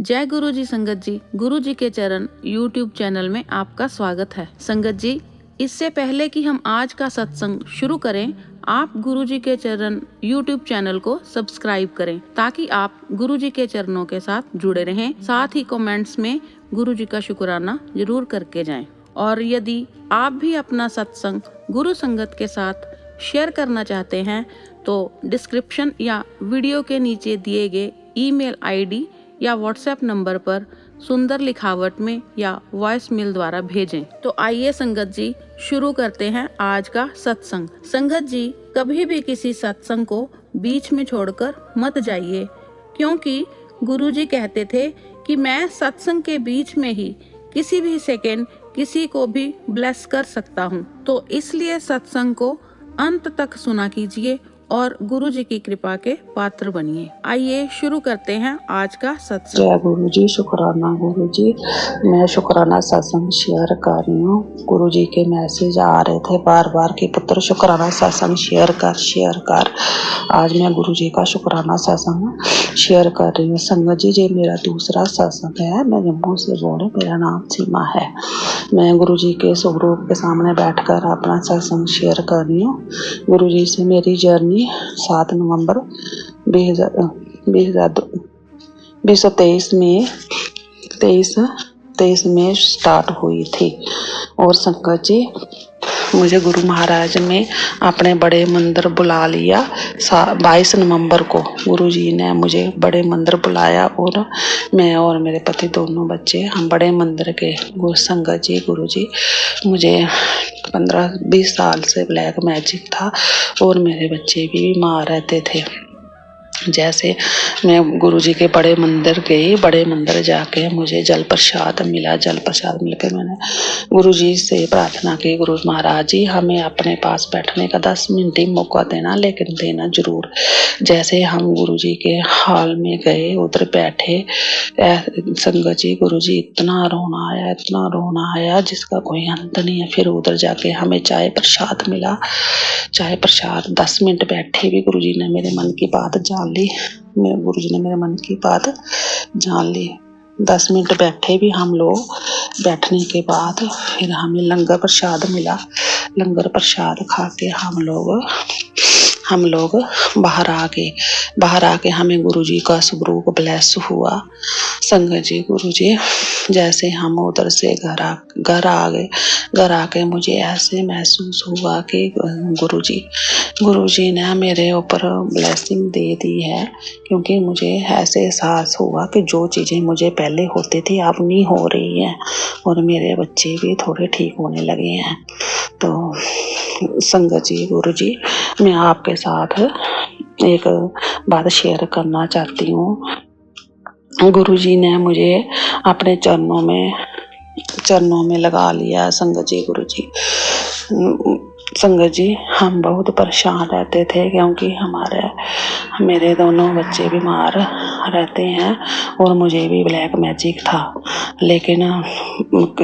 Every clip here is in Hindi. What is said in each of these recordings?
जय गुरु जी संगत जी, गुरु जी के चरण यूट्यूब चैनल में आपका स्वागत है। संगत जी, इससे पहले कि हम आज का सत्संग शुरू करें, आप गुरु जी के चरण यूट्यूब चैनल को सब्सक्राइब करें ताकि आप गुरु जी के चरणों के साथ जुड़े रहें। साथ ही कमेंट्स में गुरु जी का शुक्राना जरूर करके जाएं। और यदि आप भी अपना सत्संग गुरु संगत के साथ शेयर करना चाहते हैं तो डिस्क्रिप्शन या वीडियो के नीचे दिए गए ईमेल आईडी या व्हाट्सएप नंबर पर सुंदर लिखावट में या वॉइस मेल द्वारा भेजें। तो आइए संगत जी शुरू करते हैं आज का सत्संग। संगत जी, कभी भी किसी सत्संग को बीच में छोड़कर मत जाइए, क्योंकि गुरुजी कहते थे कि मैं सत्संग के बीच में ही किसी भी सेकेंड किसी को भी ब्लेस कर सकता हूँ। तो इसलिए सत्संग को अंत तक सुना कीजिए और गुरु जी की कृपा के पात्र बनिए। आइए शुरू करते हैं आज का सत्संग। जय गुरु जी, शुक्राना गुरु जी। मैं शुक्राना सत्संग शेयर कर रही हूँ। गुरु जी के मैसेज आ रहे थे बार बार कि पुत्र शुक्राना सत्संग शेयर कर। आज मैं गुरु जी का शुक्राना सत्संग शेयर कर रही हूँ। संगत जी, ये मेरा दूसरा सत्संग है। मैं जम्मू से बोल रही हूँ, मेरा नाम सीमा है। मैं गुरु जी के स्वरूप के सामने बैठकर अपना सत्संग शेयर कर रही हूँ। गुरु जी से मेरी जर्नी 7 नवंबर 2023 में स्टार्ट हुई थी। और संगत जी, मुझे गुरु महाराज ने अपने बड़े मंदिर बुला लिया। 22 नवंबर को गुरु जी ने मुझे बड़े मंदिर बुलाया और मैं और मेरे पति दोनों बच्चे हम बड़े मंदिर के संगत जी। गुरु जी, मुझे 15-20 साल से ब्लैक मैजिक था और मेरे बच्चे भी बीमार रहते थे। जैसे मैं गुरुजी के बड़े मंदिर गई, बड़े मंदिर जाके मुझे जल प्रसाद मिला। जल प्रसाद मिलकर मैंने गुरुजी से प्रार्थना की, गुरु महाराज जी हमें अपने पास बैठने का 10 मिनट ही मौका देना, लेकिन देना जरूर। जैसे हम गुरुजी के हॉल में गए, उधर बैठे, संगत जी गुरुजी इतना रोना आया जिसका कोई अंत नहीं है। फिर उधर जाके हमें चाय प्रसाद मिला। चाय प्रसाद 10 मिनट बैठे भी गुरुजी ने मेरे मन की बात जान ली। गुरुजी ने मेरे मन की बात जान ली। 10 मिनट बैठे भी हम लोग। बैठने के बाद फिर हमें लंगर प्रसाद मिला। लंगर प्रसाद खा के हम लोग बाहर आ गए। हमें गुरुजी का स्वरूप ब्लेस हुआ। संगत जी, गुरुजी जैसे हम उधर से घर आ गए, घर आके मुझे ऐसे महसूस हुआ कि गुरुजी ने मेरे ऊपर ब्लेसिंग दे दी है, क्योंकि मुझे ऐसे एहसास हुआ कि जो चीज़ें मुझे पहले होती थी अब नहीं हो रही हैं और मेरे बच्चे भी थोड़े ठीक होने लगे हैं। तो संगत जी, गुरुजी, मैं आपके साथ एक बात शेयर करना चाहती हूँ। गुरुजी ने मुझे अपने चरणों में लगा लिया। संगत जी, गुरुजी, संगत जी, हम बहुत परेशान रहते थे क्योंकि मेरे दोनों बच्चे बीमार रहते हैं और मुझे भी ब्लैक मैजिक था। लेकिन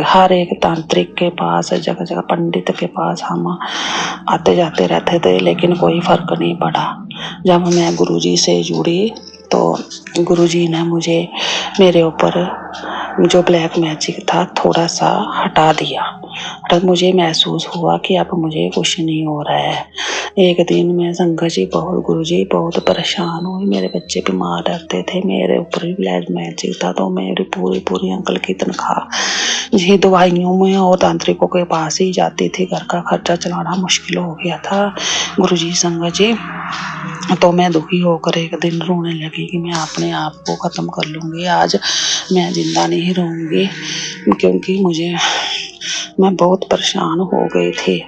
हर एक तांत्रिक के पास, जगह जगह पंडित के पास हम आते जाते रहते थे, लेकिन कोई फर्क नहीं पड़ा। जब मैं गुरुजी से जुड़ी तो गुरुजी ने मेरे ऊपर जो ब्लैक मैजिक था थोड़ा सा हटा दिया। तब मुझे महसूस हुआ कि अब मुझे कुछ नहीं हो रहा है। एक दिन में संगत जी गुरुजी बहुत परेशान हुई। मेरे बच्चे बीमार रहते थे, मेरे ऊपर भी ब्लैक मैजिक था, तो मेरी पूरी अंकल की तनख्वाह जी दवाइयों में और तांत्रिकों के पास ही जाती थी। घर का खर्चा चलाना मुश्किल हो गया था। गुरुजी, संगत जी, तो मैं दुखी होकर एक दिन रोने लगी कि मैं अपने आप को ख़त्म कर लूँगी, आज मैं जिंदा नहीं रहूँगी, क्योंकि मैं बहुत परेशान हो गई थी।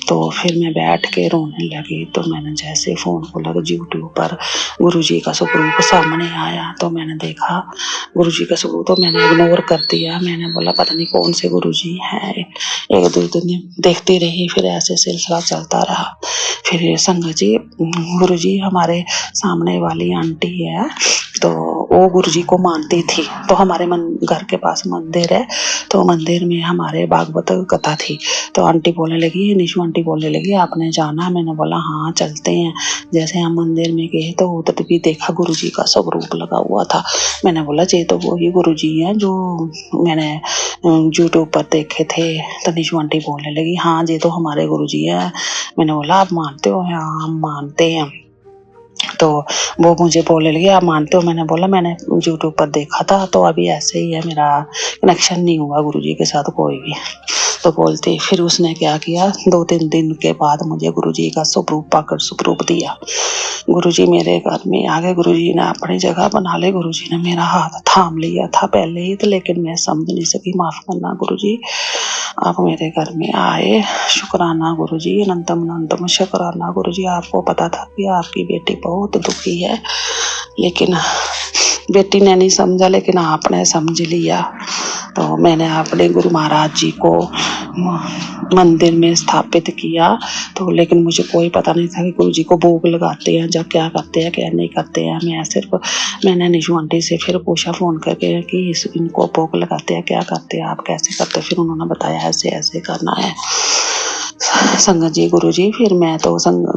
तो फिर मैं बैठ के रोने लगी। तो मैंने जैसे फ़ोन खोला तो यूट्यूब पर गुरुजी का स्वरूप सामने आया। तो मैंने देखा गुरुजी का स्वरूप, तो मैंने इग्नोर कर दिया। मैंने बोला पता नहीं कौन से गुरुजी हैं। 1-2 दिन देखती रही, फिर ऐसे सिलसिला चलता रहा। फिर संगत जी, गुरुजी हमारे सामने वाली आंटी है, तो वो गुरुजी को मानती थी। तो हमारे घर के पास मंदिर है, तो मंदिर में हमारे भागवत कथा थी। तो आंटी बोलने लगी, निशु आंटी आंटी बोलने लगी आपने जाना है? मैंने बोला हाँ चलते हैं। जैसे हम मंदिर में गए तो उधर भी देखा गुरुजी का स्वरूप लगा हुआ था। मैंने बोला ये तो वही गुरुजी हैं जो मैंने यूट्यूब पर देखे थे। तो निशु आंटी बोलने लगी हाँ ये तो हमारे गुरुजी हैं। मैंने बोला आप मानते हो? हाँ हम मानते हैं। तो वो मुझे बोलने लगी आप मानते हो? मैंने बोला मैंने यूट्यूब पर देखा था, तो अभी ऐसे ही है, मेरा कनेक्शन नहीं हुआ गुरुजी के साथ कोई भी। तो बोलती फिर उसने क्या किया, 2-3 दिन के बाद मुझे गुरुजी का स्वरूप दिया। गुरुजी मेरे घर में आ गए। गुरुजी ने अपनी जगह बना ले। गुरुजी ने मेरा हाथ थाम लिया था पहले ही, तो लेकिन मैं समझ नहीं सकी। माफ करना गुरुजी, आप मेरे घर में आए। शुक्राना गुरुजी, अनंतम अनंतम शुक्राना गुरुजी। आपको पता था कि आपकी बेटी बहुत दुखी है, लेकिन बेटी ने नहीं समझा, लेकिन आपने समझ लिया। तो मैंने अपने गुरु महाराज जी को मंदिर में स्थापित किया। तो लेकिन मुझे कोई पता नहीं था कि गुरु जी को भोग लगाते हैं, जब क्या करते हैं क्या नहीं करते हैं। मैंने निशु आंटी से फिर पूछा फोन करके कि इनको भोग लगाते हैं, क्या करते हैं, आप कैसे करते हैं? फिर उन्होंने बताया ऐसे ऐसे करना है संगत जी गुरुजी। फिर मैं तो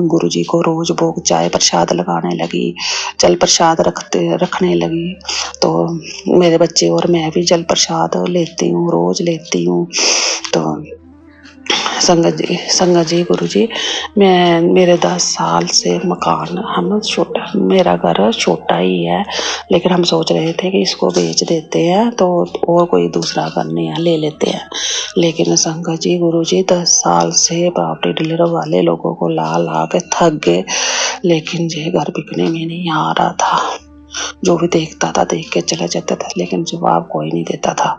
गुरुजी को रोज भोग चाय प्रसाद लगाने लगी, जल प्रसाद रखने लगी। तो मेरे बच्चे और मैं भी जल प्रसाद लेती हूँ, रोज लेती हूँ। तो संगत जी गुरुजी, मेरे 10 साल से मकान मेरा घर छोटा ही है, लेकिन हम सोच रहे थे कि इसको बेच देते हैं तो और कोई दूसरा घर नहीं ले लेते हैं। लेकिन संगत जी गुरुजी 10 साल से प्रॉपर्टी डीलर वाले लोगों को ला के थक गए, लेकिन ये घर बिकने में नहीं आ रहा था। जो भी देखता था देख के चला जाता था, लेकिन जवाब कोई नहीं देता था।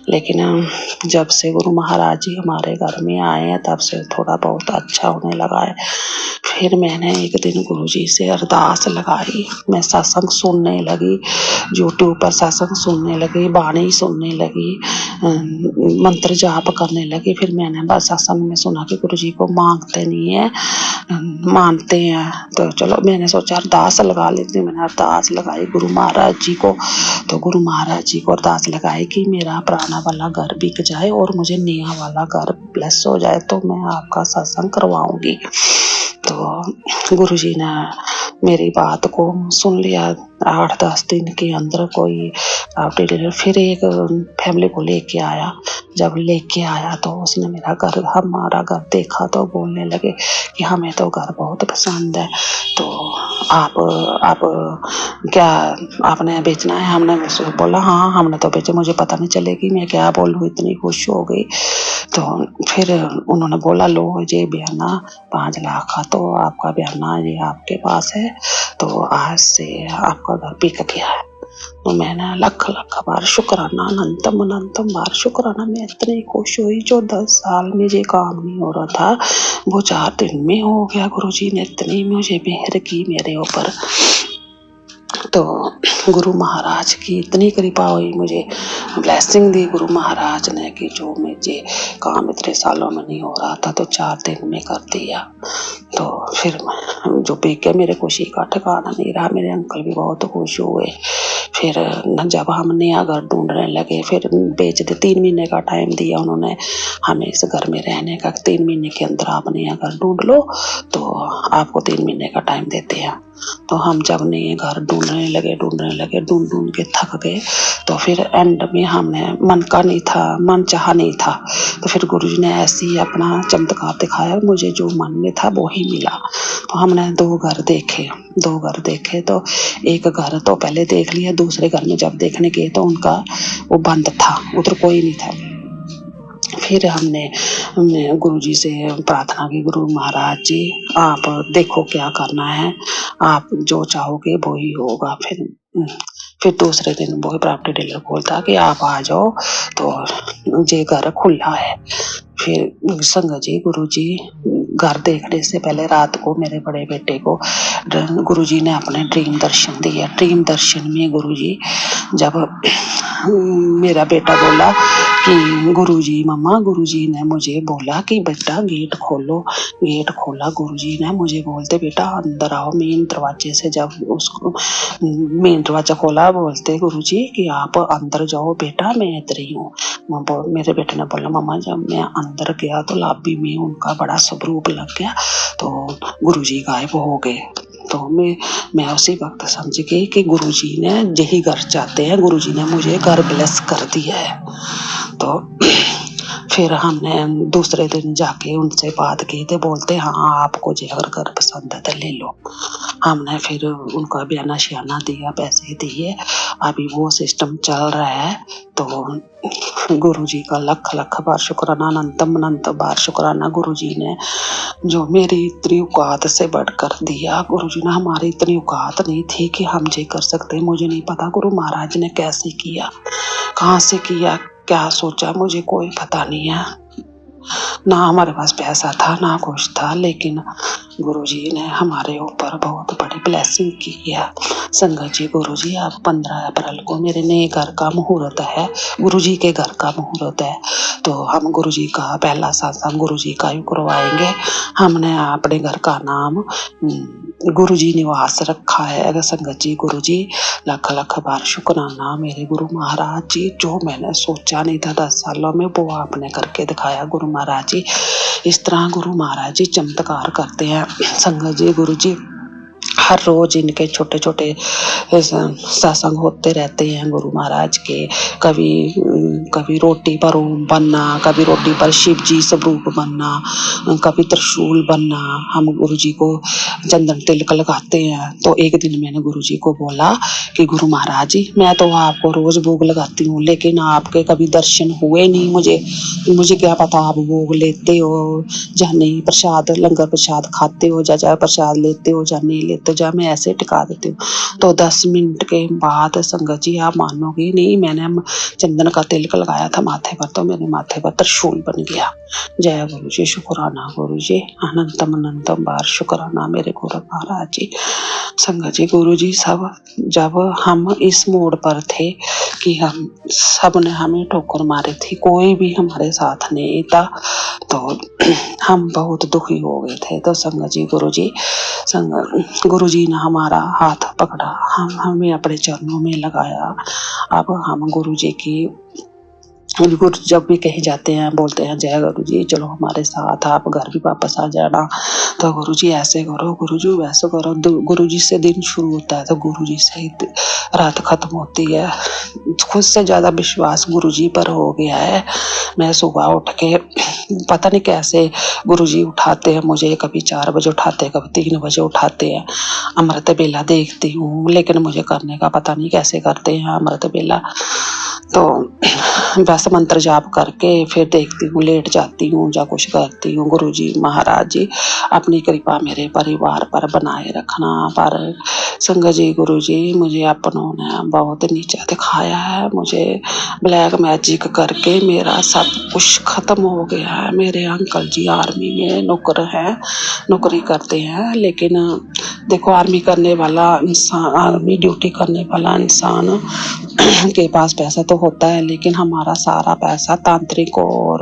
लेकिन जब से गुरु महाराज जी हमारे घर में आए हैं तब से थोड़ा बहुत अच्छा होने लगा है। फिर मैंने एक दिन गुरुजी से अरदास लगाई, मैं सत्संग सुनने लगी, यूट्यूब पर सत्संग सुनने लगी, बाणी सुनने लगी, मंत्र जाप करने लगी। फिर मैंने बस सत्संग में सुना कि गुरुजी को मांगते नहीं है, मानते हैं। तो चलो मैंने सोचा अरदास लगा लेती हूँ। मैंने अरदास लगाई गुरु महाराज जी को। तो गुरु महाराज जी को अरदास लगाई कि मेरा पुराना वाला घर बिक जाए और मुझे नया वाला घर ब्लेस हो जाए, तो मैं आपका सत्संग करवाऊंगी। तो गुरुजी ने मेरी बात को सुन लिया। 8-10 दिन के अंदर कोई फिर एक फैमिली को लेके आया। जब लेके आया तो उसने हमारा घर देखा तो बोलने लगे कि हमें तो घर बहुत पसंद है, तो आप क्या आपने बेचना है? हमने बोला हाँ हमने तो बेचे, मुझे पता नहीं चलेगी मैं क्या बोलूँ, इतनी खुश हो गई। तो फिर उन्होंने बोला लो ये बयाना 5 लाख का, तो आपका बयाना ये आपके पास है, तो आज से आपका घर बिक गया है। तो मैंने लख बार शुक्राना, अनंतम बार शुक्राना। मैं इतनी खुश हुई, जो 10 साल में ये काम नहीं हो रहा था वो 4 दिन में हो गया। गुरुजी ने इतनी मुझे मेहर की मेरे ऊपर। तो गुरु महाराज की इतनी कृपा हुई, मुझे ब्लेसिंग दी गुरु महाराज ने कि जो मुझे काम इतने सालों में नहीं हो रहा था तो 4 दिन में कर दिया। तो फिर जो बेके मेरे खुशी का ठिकाना नहीं रहा। मेरे अंकल भी बहुत खुश हुए। फिर जब हम नया घर ढूंढने लगे, फिर बेच दे 3 महीने का टाइम दिया उन्होंने हमें इस घर में रहने का। 3 महीने के अंदर आप नया घर ढूंढ लो तो आपको 3 महीने का टाइम देते हैं। तो हम जब नए घर ढूंढने लगे ढूंढ के थक गए। तो फिर एंड में हमने मन चाहा नहीं था। तो फिर गुरुजी ने ऐसे ही अपना चमत्कार दिखाया, मुझे जो मन में था वो ही मिला। तो हमने 2 घर देखे। तो एक घर तो पहले देख लिया, दूसरे घर में जब देखने गए तो उनका वो बंद था, उधर कोई नहीं था। फिर हमने गुरुजी से प्रार्थना की, गुरु महाराज जी आप देखो क्या करना है, आप जो चाहोगे वो ही होगा। फिर दूसरे दिन वो प्रॉपर्टी डीलर बोलता कि आप आ जाओ, तो ये घर खुला है। फिर संगत जी गुरुजी घर देखने से पहले रात को मेरे बड़े बेटे को गुरुजी ने अपने ड्रीम दर्शन दिया। ड्रीम दर्शन में गुरुजी जब मेरा बेटा बोला गुरुजी मम्मा गुरुजी ने मुझे बोला कि बेटा गेट खोलो। गेट खोला गुरुजी ने, मुझे बोलते बेटा अंदर आओ। मेन दरवाजे से जब उसको मेन दरवाजा खोला, बोलते गुरुजी कि आप अंदर जाओ बेटा, मैं इधर ही हूँ। मेरे बेटे ने बोला मम्मा जब मैं अंदर गया तो लॉबी में उनका बड़ा स्वरूप लग गया, तो गुरुजी गायब हो गए। तो मैं उसी वक्त समझ गई कि गुरुजी ने यही घर चाहते हैं, गुरुजी ने मुझे घर ब्लेस कर दिया है। तो फिर हमने दूसरे दिन जाके उनसे बात की, तो बोलते हाँ आपको जो अगर घर पसंद है तो ले लो। हमने फिर उनका बयाना शयाना दिया, पैसे दिए, अभी वो सिस्टम चल रहा है। तो गुरुजी का लख लख बार शुक्राना, अनंतम अनंत बार शुक्राना। गुरुजी ने जो मेरी इतनी औकात से बढ़कर दिया, गुरुजी ने हमारी इतनी औकात नहीं थी कि हम ये कर सकते। मुझे नहीं पता गुरु महाराज ने कैसे किया, कहाँ से किया, क्या सोचा, मुझे कोई पता नहीं है। ना हमारे पास पैसा था ना कुछ था, लेकिन गुरुजी ने हमारे ऊपर बहुत बड़ी ब्लेसिंग की है। संगत जी गुरुजी अब 15 अप्रैल को मेरे नए घर का मुहूर्त है, गुरुजी के घर का मुहूर्त है। तो हम गुरुजी का पहला सत्संग गुरुजी का ही करवाएंगे। हमने अपने घर का नाम गुरुजी निवास रखा है। संगत जी गुरुजी लख लख बार शुक्राना मेरे गुरु महाराज जी, जो मैंने सोचा नहीं था 10 सालों में वो आपने करके दिखाया गुरु महाराज जी। इस तरह गुरु महाराज जी चमत्कार करते हैं। संगत जी गुरु जी हर रोज इनके छोटे छोटे सत्संग होते रहते हैं गुरु महाराज के। कभी रोटी पर ओम बनना, कभी रोटी पर शिव जी स्वरूप बनना, कभी त्रिशूल बनना। हम गुरु जी को चंदन तिलक लगाते हैं। तो एक दिन मैंने गुरु जी को बोला कि गुरु महाराज जी मैं तो आपको रोज भोग लगाती हूँ, लेकिन आपके कभी दर्शन हुए नहीं। मुझे क्या पता आप भोग लेते हो या नहीं, प्रसाद लंगर प्रसाद खाते हो या प्रसाद लेते हो या नहीं लेते, या मैं ऐसे टिका देती हूँ। तो 10 मिनट के बाद संगत जी आप मानोगे नहीं, मैंने चंदन का तिलक लगाया था माथे पर, तो मेरे माथे पर त्रिशूल बन गया। जय गुरु जी, शुक्राना गुरु जी, अनंतम अनंतम बार शुक्राना मेरे गुरु महाराज जी। संगत जी गुरु जी सब जब हम इस मोड़ पर थे कि हम सब ने हमें ठोकर मारी थी, कोई भी हमारे साथ नहीं था, तो हम बहुत दुखी हो गए थे। तो संगत जी गुरु जी ने हमारा हाथ पकड़ा, हमें अपने चरणों में लगाया। अब हम गुरु जी की गुरु जब भी कहीं जाते हैं बोलते हैं जय गुरु जी चलो हमारे साथ, आप घर भी वापस आ जाना। तो गुरु जी ऐसे करो, गुरु जी वैसे करो। गुरु जी से दिन शुरू होता है तो गुरु जी से ही रात खत्म होती है। खुद से ज्यादा विश्वास गुरु जी पर हो गया है। मैं सुबह उठ के पता नहीं कैसे गुरु जी उठाते हैं मुझे, कभी 4 बजे उठाते हैं, कभी 3 बजे उठाते हैं। अमृत बेला देखती हूँ, लेकिन मुझे करने का पता नहीं कैसे करते हैं अमृत बेला। तो बस मंत्र जाप करके फिर देखती हूँ, लेट जाती हूँ या कुछ करती हूँ। गुरु जी महाराज जी अपनी कृपा मेरे परिवार पर बनाए रखना। पर संगत जी गुरु जी मुझे अपनों ने बहुत नीचा दिखाया है, मुझे ब्लैक मैजिक करके मेरा सब कुछ खत्म हो गया है। मेरे अंकल जी आर्मी में नौकरी करते हैं, लेकिन देखो आर्मी करने वाला इंसान, आर्मी ड्यूटी करने वाला इंसान के पास पैसा तो होता है, लेकिन हमारा सारा पैसा तांत्रिकों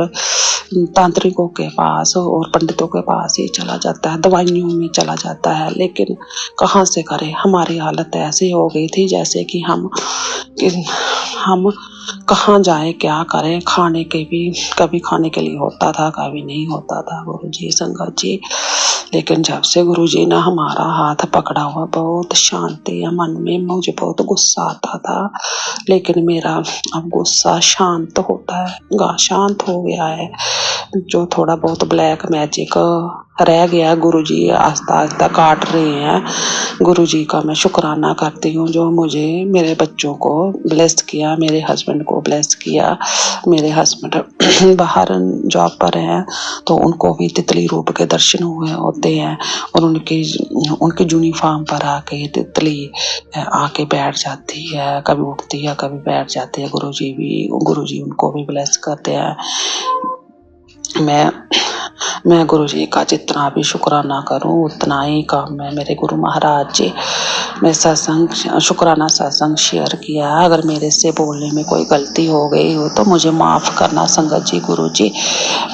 के पास और पंडितों के पास ही चला जाता है, दवाइयों में चला जाता है। लेकिन कहाँ से करें, हमारी हालत ऐसी हो गई थी जैसे कि हम कहाँ जाए, क्या करें। खाने के भी कभी खाने के लिए होता था, कभी नहीं होता था गुरु जी संगत जी। लेकिन जब से गुरु जी ने हमारा हाथ पकड़ा हुआ, बहुत शांति है मन में। मुझे बहुत गुस्सा आता था, लेकिन मेरा अब गुस्सा शांत होता है, शांत हो गया है। जो थोड़ा बहुत ब्लैक मैजिक रह गया गुरु जी आस्ता आस्ता काट रहे हैं। गुरु जी का मैं शुक्राना करती हूँ जो मुझे मेरे बच्चों को ब्लेस किया, मेरे हस्बैंड को ब्लेस किया। मेरे हस्बैंड बाहर जॉब पर हैं, तो उनको भी तितली रूप के दर्शन हुए होते हैं, और उनके यूनिफॉर्म पर आके तितली आके बैठ जाती है, कभी उठती है कभी बैठ जाती है। गुरु जी उनको भी ब्लेस करते हैं। मैं गुरु जी का जितना भी शुक्राना करूं उतना ही कम है मेरे गुरु महाराज जी। मैं सत्संग शुक्राना सत्संग शेयर किया। अगर मेरे से बोलने में कोई गलती हो गई हो तो मुझे माफ़ करना संगत जी। गुरु जी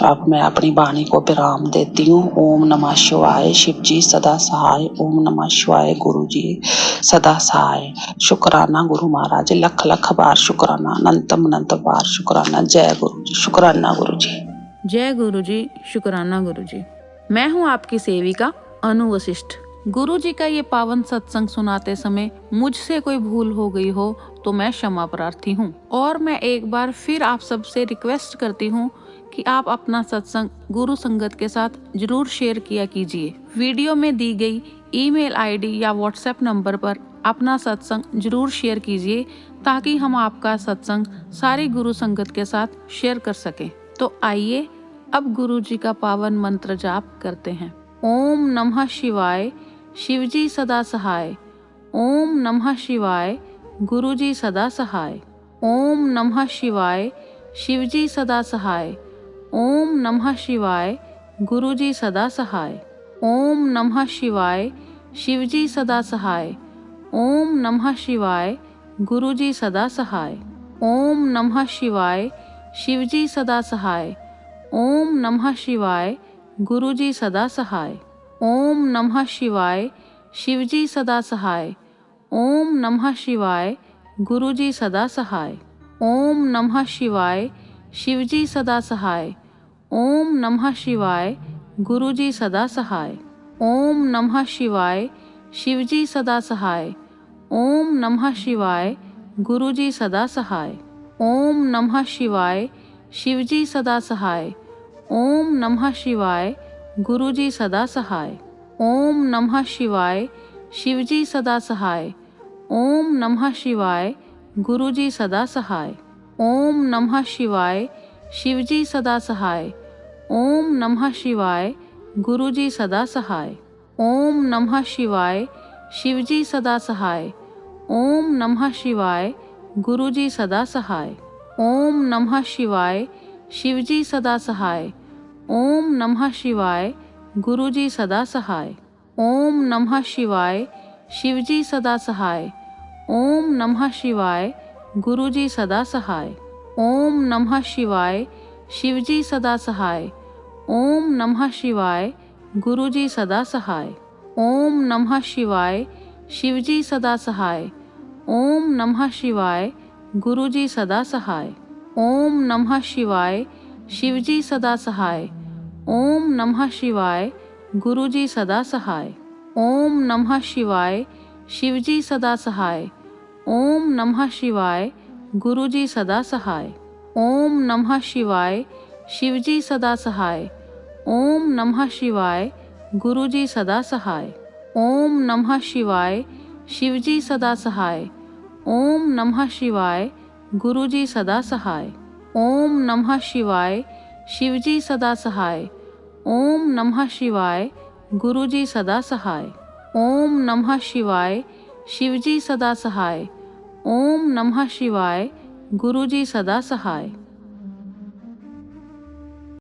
अब मैं अपनी वाणी को विराम देती हूँ। ओम नमः शिवाय। शिव जी सदा सहाय। ओम नमः शिवाय। गुरु जी सदा सहाय। शुक्राना गुरु महाराज। लख लख बार शुक्राना। अनंत बार शुक्राना। जय गुरु जी। शुक्राना गुरु जी। जय गुरु जी। शुक्राना गुरु जी। मैं हूँ आपकी सेविका अनु वशिष्ठ। गुरु जी का ये पावन सत्संग सुनाते समय मुझसे कोई भूल हो गई हो तो मैं क्षमा प्रार्थी हूँ। और मैं एक बार फिर आप सबसे रिक्वेस्ट करती हूँ कि आप अपना सत्संग गुरु संगत के साथ जरूर शेयर किया कीजिए। वीडियो में दी गई ईमेल आईडी या व्हाट्सएप नंबर पर अपना सत्संग जरूर शेयर कीजिए ताकि हम आपका सत्संग सारी गुरु संगत के साथ शेयर कर सकें। तो आइए अब गुरु जी का पावन मंत्र जाप करते हैं। ओम नमः शिवाय। शिवजी सदा सहाय। ओम नमः शिवाय। गुरु जी सदा सहाय। ओम नमः शिवाय। शिवजी सदा सहाय। ओम नमः शिवाय। गुरु जी सदा सहाय। ओम नमः शिवाय। शिवजी सदा सहाय। ओम नमः शिवाय। गुरु जी सदा सहाय। ओम नमः शिवाय। शिवजी सदा सहाय। ओम नमः शिवाय। गुरु जी सदा सहाय। ओम नमः शिवाय। शिवजी सदा सहाय। ओम नमः शिवाय। गुरु जी सदा सहाय। ओम नमः शिवाय। शिवजी सदा सहाय। ओम नमः शिवाय। गुरु जी सदा सहाय। ओम नमः शिवाय। शिवजी सदा सहाय। ओम नमः शिवाय। गुरु जी सदा सहाय। ओम नमः शिवाय। शिवजी सदा सहाय। ओम नमः शिवाय। गुरु जी सदा सहाय। ओम नमः शिवाय। शिवजी सदा सहाय। ओम नमः शिवाय। गुरु जी सदा सहाय। ओम नमः शिवाय। शिवजी सदा सहाय। ओम नमः शिवाय। गुरु जी सदा सहाय। ओम नमः शिवाय। शिवजी सदा सहाय। ओम नमः शिवाय। गुरु जी सदा सहाय। ओम नमः शिवाय। शिवजी सदा सहाय। ओम नमः शिवाय। गुरु जी सदा सहाय। ओम नमः शिवाय। शिवजी सदा सहाय। ओम नमः शिवाय। गुरु जी सदा सहाय। ओम नमः शिवाय। शिवजी सदा सहाय। ओम नमः शिवाय। गुरु जी सदा सहाय। ओम नमः शिवाय। शिवजी सदा सहाय। ओम नमः शिवाय। गुरु जी सदा सहाय। ओम नमः शिवाय। शिवजी सदा सहाय। ओम नमः शिवाय। गुरु जी सदा सहाय। ओम नमः शिवाय। शिवजी सदा सहाय। ओम नमः शिवाय। गुरु जी सदा सहाय। ओम नमः शिवाय। शिवजी सदा सहाय। ओम नमः शिवाय। गुरु जी सदा सहाय। ओम नमः शिवाय। शिवजी सदा सहाय। ओम नमः शिवाय। गुरु जी सदा सहाय। ओम नमः शिवाय। शिवजी सदा सहाय। ओम नमः शिवाय। गुरु जी सदा सहाय। ओम नमः शिवाय। शिवजी सदा सहाय। ओम नमः शिवाय। गुरु जी सदा सहाय।